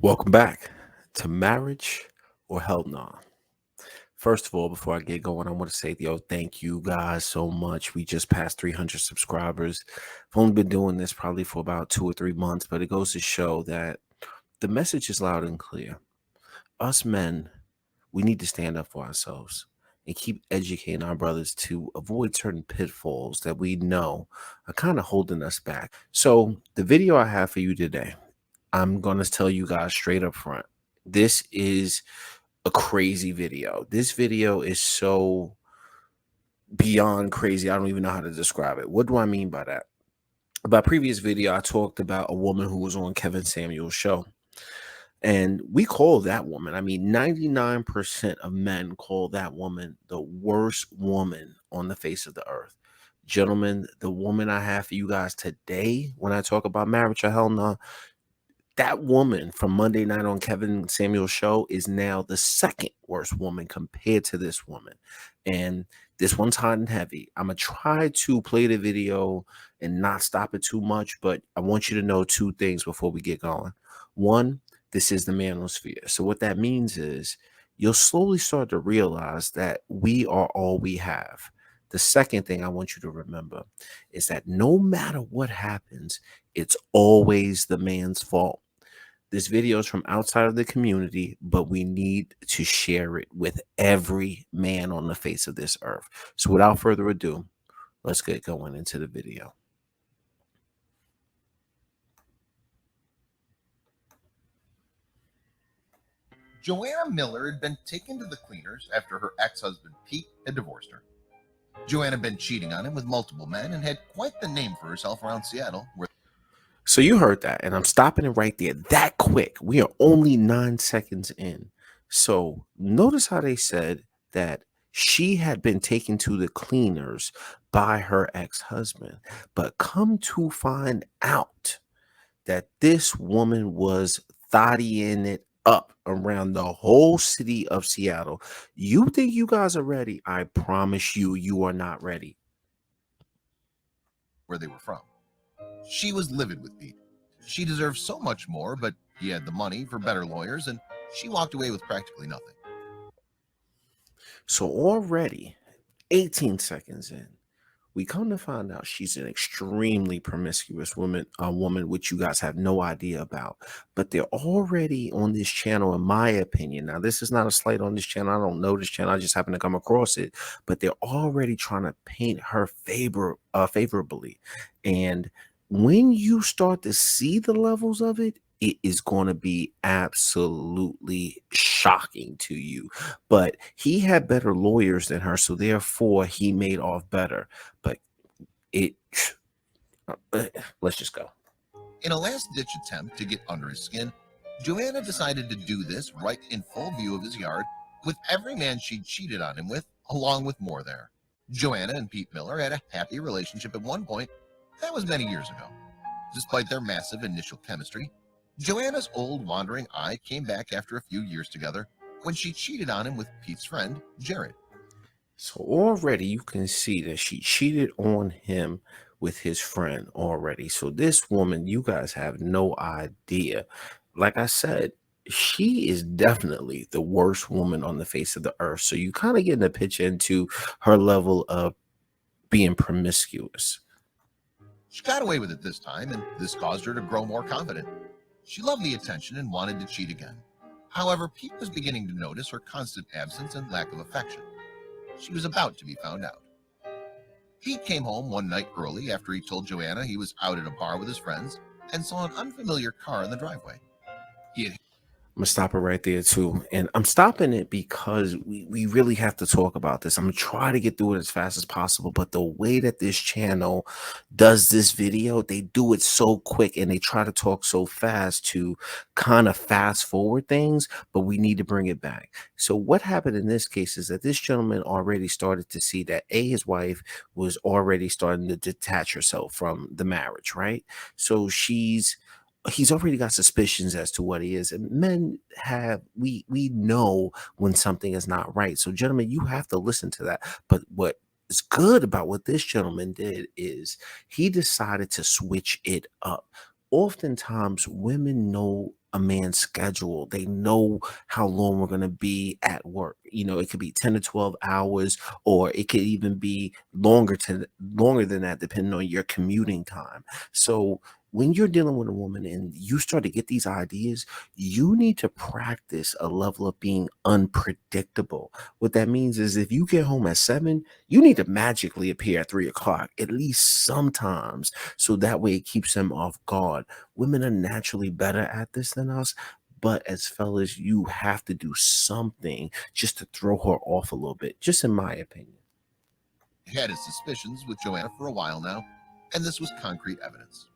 Welcome back to Marriage or Hell Nah. First of all, before I get going, I want to say, thank you guys so much. We just passed 300 subscribers. I've only been doing this probably for about 2 or 3 months, but it goes to show that the message is loud and clear. Us men, we need to stand up for ourselves and keep educating our brothers to avoid certain pitfalls that we know are kind of holding us back. So, the video I have for you today, I'm going to tell you guys straight up front. This is a crazy video. This video is so beyond crazy. I don't even know how to describe it. What do I mean by that? By previous video, I talked about a woman who was on Kevin Samuel's show. And we call that woman, 99% of men call that woman the worst woman on the face of the earth. Gentlemen, the woman I have for you guys today, when I talk about marriage or hell no, that woman from Monday night on Kevin Samuel's show is now the second worst woman compared to this woman. And this one's hot and heavy. I'm going to try to play the video and not stop it too much, but I want you to know two things before we get going. One, this is the manosphere. So what that means is you'll slowly start to realize that we are all we have. The second thing I want you to remember is that no matter what happens, it's always the man's fault. This video is from outside of the community, but we need to share it with every man on the face of this earth. So without further ado, let's get going into the video. Joanna Miller had been taken to the cleaners after her ex-husband Pete had divorced her. Joanna had been cheating on him with multiple men and had quite the name for herself around Seattle. So you heard that, and I'm stopping it right there that quick. We are only 9 seconds in. So notice how they said that she had been taken to the cleaners by her ex-husband, but come to find out that this woman was thottying it up around the whole city of Seattle. You think you guys are ready? I promise you, you are not ready. Where they were from. She was livid with Pete. She deserved so much more, but he had the money for better lawyers, and she walked away with practically nothing. So already 18 seconds in, we come to find out she's an extremely promiscuous woman, a woman which you guys have no idea about. But they're already on this channel, in my opinion. Now, this is not a slight on this channel. I don't know this channel. I just happen to come across it. But they're already trying to paint her favorably. And when you start to see the levels of it, it is going to be absolutely shocking to you. But he had better lawyers than her, so therefore he made off better. But it, let's just go. In a last-ditch attempt to get under his skin, Joanna decided to do this right in full view of his yard with every man she'd cheated on him with, along with more there. Joanna and Pete Miller had a happy relationship at one point. That was many years ago. Despite their massive initial chemistry, Joanna's old wandering eye came back after a few years together when she cheated on him with Pete's friend, Jared. So already you can see that she cheated on him with his friend already. So this woman, you guys have no idea. Like I said, she is definitely the worst woman on the face of the earth. So you kind of get a picture into her level of being promiscuous. She got away with it this time, and this caused her to grow more confident. She loved the attention and wanted to cheat again. However, Pete was beginning to notice her constant absence and lack of affection. She was about to be found out. Pete came home one night early after he told Joanna he was out at a bar with his friends and saw an unfamiliar car in the driveway. He had I'm gonna stop it right there too. And I'm stopping it because we really have to talk about this. I'm gonna try to get through it as fast as possible. But the way that this channel does this video, they do it so quick and they try to talk so fast to kind of fast forward things, but we need to bring it back. So what happened in this case is that this gentleman already started to see that his wife was already starting to detach herself from the marriage, right? So he's already got suspicions as to what he is, and men have we know when something is not right. So gentlemen, you have to listen to that. But what is good about what this gentleman did is he decided to switch it up. Oftentimes women know a man's schedule. They know how long we're going to be at work. It could be 10 to 12 hours, or it could even be longer than that, depending on your commuting time. So when you're dealing with a woman and you start to get these ideas, you need to practice a level of being unpredictable. What that means is if you get home at 7, you need to magically appear at 3 o'clock, at least sometimes, so that way it keeps them off guard. Women are naturally better at this than us. But as fellas, you have to do something just to throw her off a little bit, just in my opinion. He had his suspicions with Joanna for a while now, and this was concrete evidence.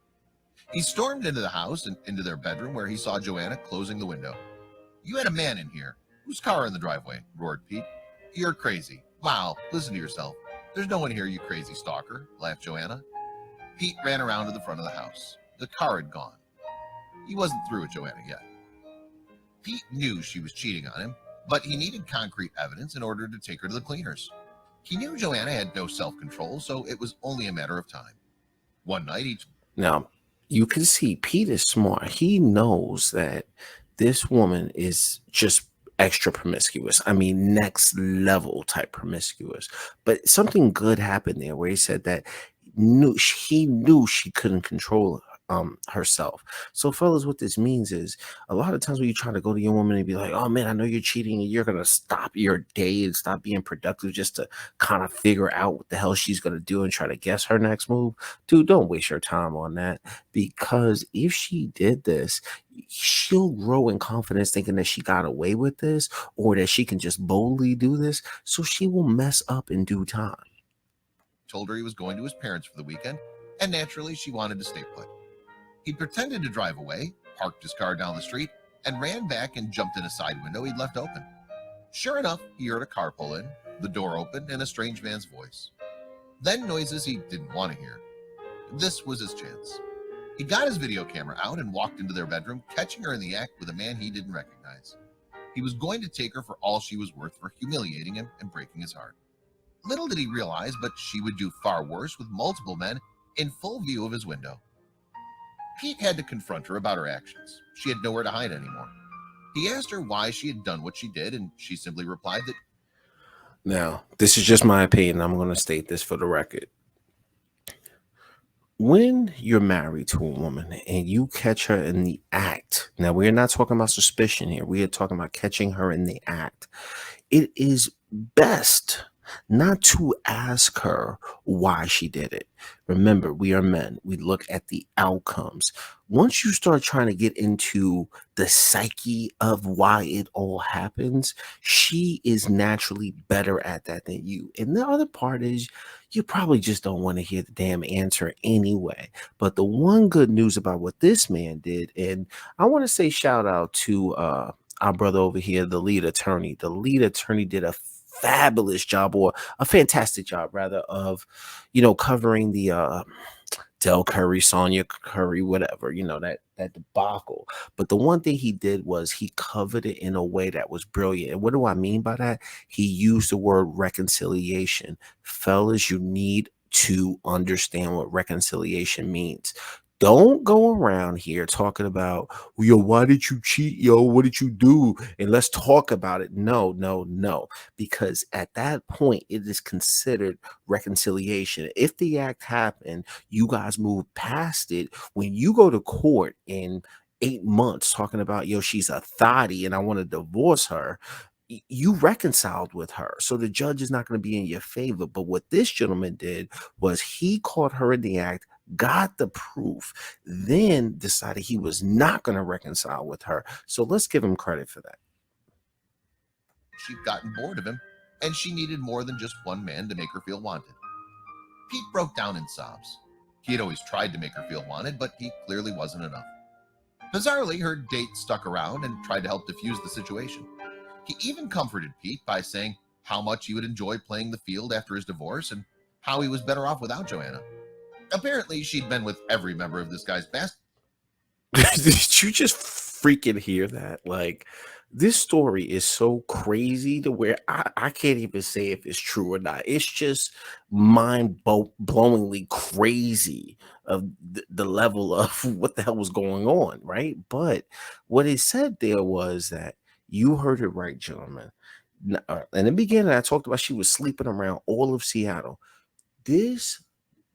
He stormed into the house and into their bedroom where he saw Joanna closing the window. "You had a man in here. Whose car in the driveway?" roared Pete. "You're crazy. Wow, listen to yourself. There's no one here, you crazy stalker," laughed Joanna. Pete ran around to the front of the house. The car had gone. He wasn't through with Joanna yet. Pete knew she was cheating on him, but he needed concrete evidence in order to take her to the cleaners. He knew Joanna had no self-control, so it was only a matter of time. One night, Now, you can see Pete is smart. He knows that this woman is just extra promiscuous. I mean, next level type promiscuous. But something good happened there where he said that he knew she couldn't control herself. So fellas, what this means is a lot of times when you try to go to your woman and be like, "Oh man, I know you're cheating," and you're gonna stop your day and stop being productive just to kind of figure out what the hell she's gonna do and try to guess her next move. Dude, don't waste your time on that, because if she did this, she'll grow in confidence thinking that she got away with this or that she can just boldly do this, so she will mess up in due time. told her he was going to his parents for the weekend, and naturally she wanted to stay put. He pretended to drive away, parked his car down the street, and ran back and jumped in a side window he'd left open. Sure enough, he heard a car pull in, the door opened, and a strange man's voice. Then noises he didn't want to hear. This was his chance. He got his video camera out and walked into their bedroom, catching her in the act with a man he didn't recognize. He was going to take her for all she was worth for humiliating him and breaking his heart. Little did he realize, but she would do far worse with multiple men in full view of his window. Pete had to confront her about her actions. She had nowhere to hide anymore. He asked her why she had done what she did, and she simply replied that, Now, this is just my opinion. I'm going to state this for the record. When you're married to a woman and you catch her in the act, now we're not talking about suspicion here. We are talking about catching her in the act. It is best not to ask her why she did it. Remember, we are men. We look at the outcomes. Once you start trying to get into the psyche of why it all happens, she is naturally better at that than you. And the other part is you probably just don't want to hear the damn answer anyway. But the one good news about what this man did, and I want to say shout out to our brother over here, the lead attorney. The lead attorney did a fabulous job, or a fantastic job rather, of covering the Del Curry, Sonia Curry, whatever, that debacle. But the one thing he did was he covered it in a way that was brilliant. And what do I mean by that? He used the word reconciliation. Fellas, you need to understand what reconciliation means. Don't go around here talking about, "Well, yo, why did you cheat? Yo, what did you do? And let's talk about it." No, no, no. Because at that point, it is considered reconciliation. If the act happened, you guys move past it. When you go to court in 8 months talking about, "Yo, she's a thotty and I want to divorce her," you reconciled with her. So the judge is not going to be in your favor. But what this gentleman did was he caught her in the act, got the proof, then decided he was not going to reconcile with her. So let's give him credit for that. she'd gotten bored of him, and she needed more than just one man to make her feel wanted. Pete broke down in sobs. He had always tried to make her feel wanted, but he clearly wasn't enough. Bizarrely, her date stuck around and tried to help diffuse the situation. He even comforted Pete by saying how much he would enjoy playing the field after his divorce and how he was better off without Joanna. Apparently, she'd been with every member of this guy's best. Did you just freaking hear that? Like, this story is so crazy to where I can't even say if it's true or not. It's just blowingly crazy of the level of what the hell was going on, right? But what it said there was that you heard it right, gentlemen. In the beginning, I talked about she was sleeping around all of Seattle. This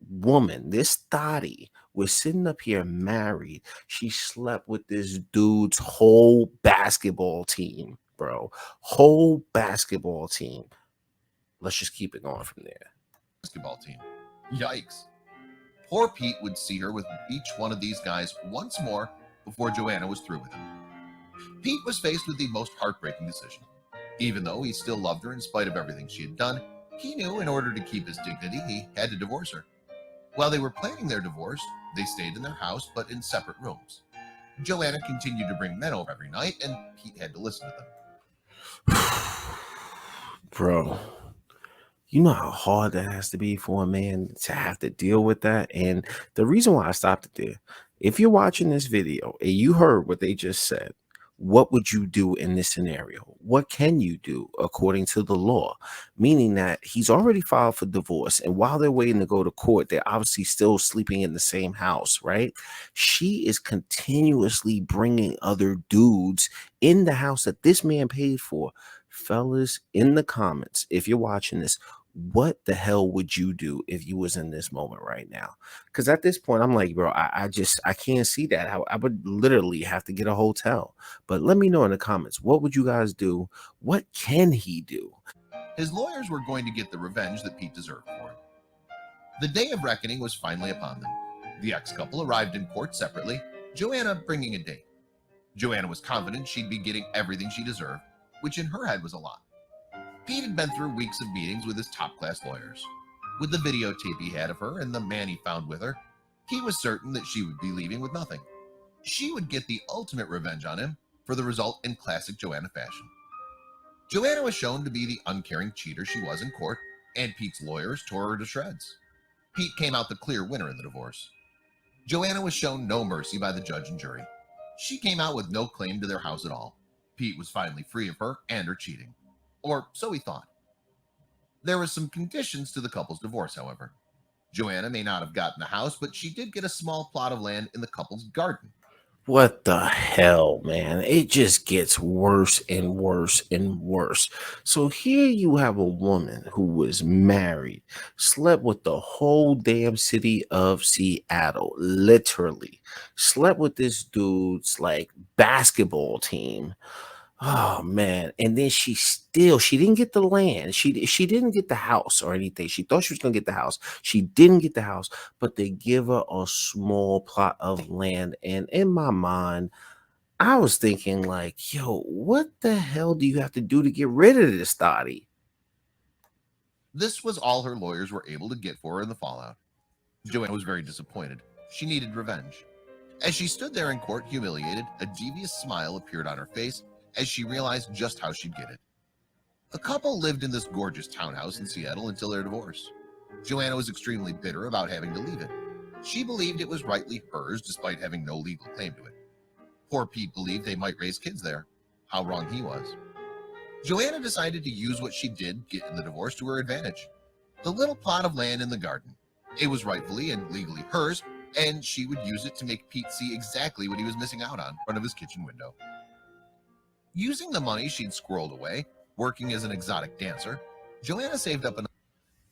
woman, this thotty, was sitting up here married. She slept with this dude's whole basketball team, bro. Whole basketball team. Let's just keep it going from there. basketball team. Yikes. Poor Pete would see her with each one of these guys once more before Joanna was through with him. Pete was faced with the most heartbreaking decision. Even though he still loved her in spite of everything she had done, he knew in order to keep his dignity, he had to divorce her. While they were planning their divorce, they stayed in their house but in separate rooms. Joanna continued to bring men over every night, and Pete had to listen to them. Bro, you know how hard that has to be for a man to have to deal with that. And the reason why I stopped it there, if you're watching this video and you heard what they just said, what would you do in this scenario? What can you do according to the law? Meaning that he's already filed for divorce, and while they're waiting to go to court, they're obviously still sleeping in the same house, right? She is continuously bringing other dudes in the house that this man paid for. Fellas, in the comments, if you're watching this, what the hell would you do if you was in this moment right now? Because at this point, I'm like, bro, I can't see that. I would literally have to get a hotel. But let me know in the comments, what would you guys do? What can he do? His lawyers were going to get the revenge that Pete deserved for him. The day of reckoning was finally upon them. The ex-couple arrived in court separately, Joanna bringing a date. Joanna was confident she'd be getting everything she deserved, which in her head was a lot. Pete had been through weeks of meetings with his top-class lawyers. With the videotape he had of her and the man he found with her, he was certain that she would be leaving with nothing. She would get the ultimate revenge on him for the result in classic Joanna fashion. Joanna was shown to be the uncaring cheater she was in court, and Pete's lawyers tore her to shreds. Pete came out the clear winner in the divorce. Joanna was shown no mercy by the judge and jury. She came out with no claim to their house at all. Pete was finally free of her and her cheating. Or so he thought. There were some conditions to the couple's divorce, however. Joanna may not have gotten the house, but she did get a small plot of land in the couple's garden. What the hell, man? It just gets worse and worse and worse. So here you have a woman who was married, slept with the whole damn city of Seattle, literally. Slept with this dude's like basketball team. Oh man. And then she didn't get the land. She didn't get the house or anything. She thought she was gonna get the house. She didn't get the house, but they give her a small plot of land. And in my mind, I was thinking, like, yo, what the hell do you have to do to get rid of this thotty? This was all her lawyers were able to get for her in the fallout. Joanna was very disappointed. She needed revenge. As she stood there in court humiliated, a devious smile appeared on her face as she realized just how she'd get it. The couple lived in this gorgeous townhouse in Seattle until their divorce. Joanna was extremely bitter about having to leave it. She believed it was rightly hers despite having no legal claim to it. Poor Pete believed they might raise kids there. How wrong he was. Joanna decided to use what she did get in the divorce to her advantage. The little plot of land in the garden. It was rightfully and legally hers, and she would use it to make Pete see exactly what he was missing out on in front of his kitchen window. Using the money she'd squirreled away, working as an exotic dancer, Joanna saved up enough.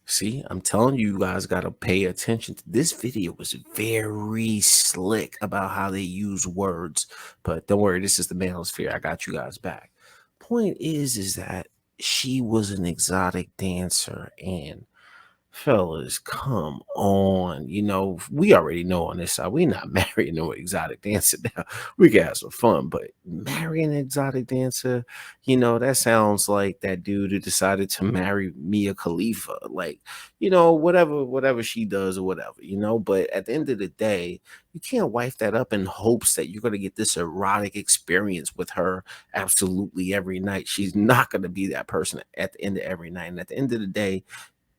See, I'm telling you, you guys got to pay attention. This video was very slick about how they use words. But don't worry, this is the manosphere. I got you guys back. Point is that she was an exotic dancer, and fellas, come on. You know, we already know on this side, we're not marrying no exotic dancer now. We can have some fun, but marrying an exotic dancer, you know, that sounds like that dude who decided to marry Mia Khalifa. Like, you know, whatever she does or whatever, you know. But at the end of the day, you can't wife that up in hopes that you're gonna get this erotic experience with her absolutely every night. She's not gonna be that person at the end of every night. And at the end of the day,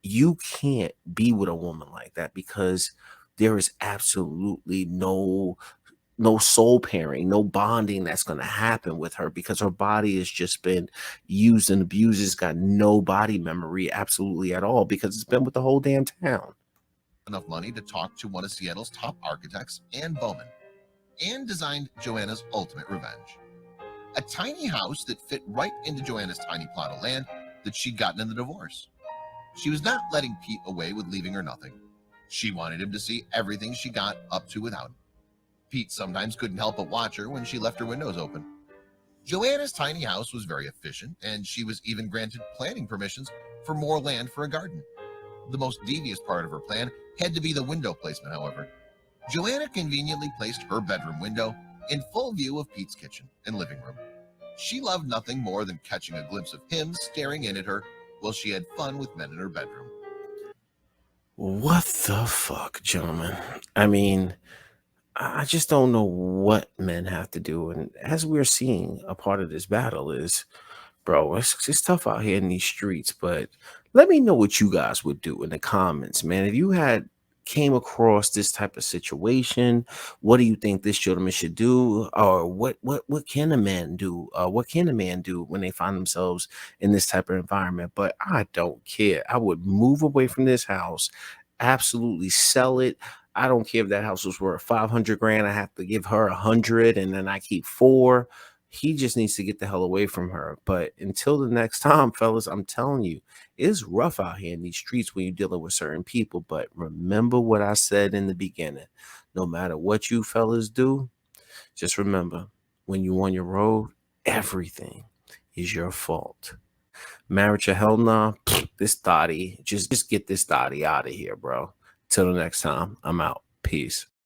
you can't be with a woman like that because there is absolutely no no soul pairing, no bonding that's going to happen with her because her body has just been used and abused. It's got no body memory absolutely at all because it's been with the whole damn town. Enough money to talk to one of Seattle's top architects, Ann Bowman, and designed Joanna's ultimate revenge. A tiny house that fit right into Joanna's tiny plot of land that she'd gotten in the divorce. She was not letting Pete away with leaving her nothing. She wanted him to see everything she got up to without him. Pete sometimes couldn't help but watch her when she left her windows open. Joanna's tiny house was very efficient, and she was even granted planning permissions for more land for a garden. The most devious part of her plan had to be the window placement, however. Joanna conveniently placed her bedroom window in full view of Pete's kitchen and living room. She loved nothing more than catching a glimpse of him staring in at her while she had fun with men in her bedroom. What the fuck, gentlemen? I mean, I just don't know what men have to do. And as we're seeing, a part of this battle is, bro, it's tough out here in these streets. But let me know what you guys would do in the comments, man. If you had came across this type of situation, what do you think this gentleman should do? Or what can a man do? What can a man do when they find themselves in this type of environment? But I don't care. I would move away from this house, absolutely sell it. I don't care if that house was worth 500 grand. I have to give her 100 and then I keep four. He just needs to get the hell away from her. But until the next time, fellas, I'm telling you, it's rough out here in these streets when you're dealing with certain people. But remember what I said in the beginning. No matter what you fellas do, just remember when you're on your road, everything is your fault. Marriage or hell nah, this thotty, just get this thotty out of here, bro. Till the next time, I'm out. Peace.